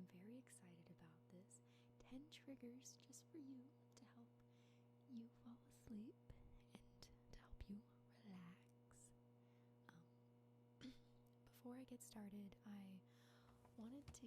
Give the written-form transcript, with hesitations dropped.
I'm very excited about this. 10 triggers just for you to help you fall asleep and to help you relax. Before I get started, I wanted to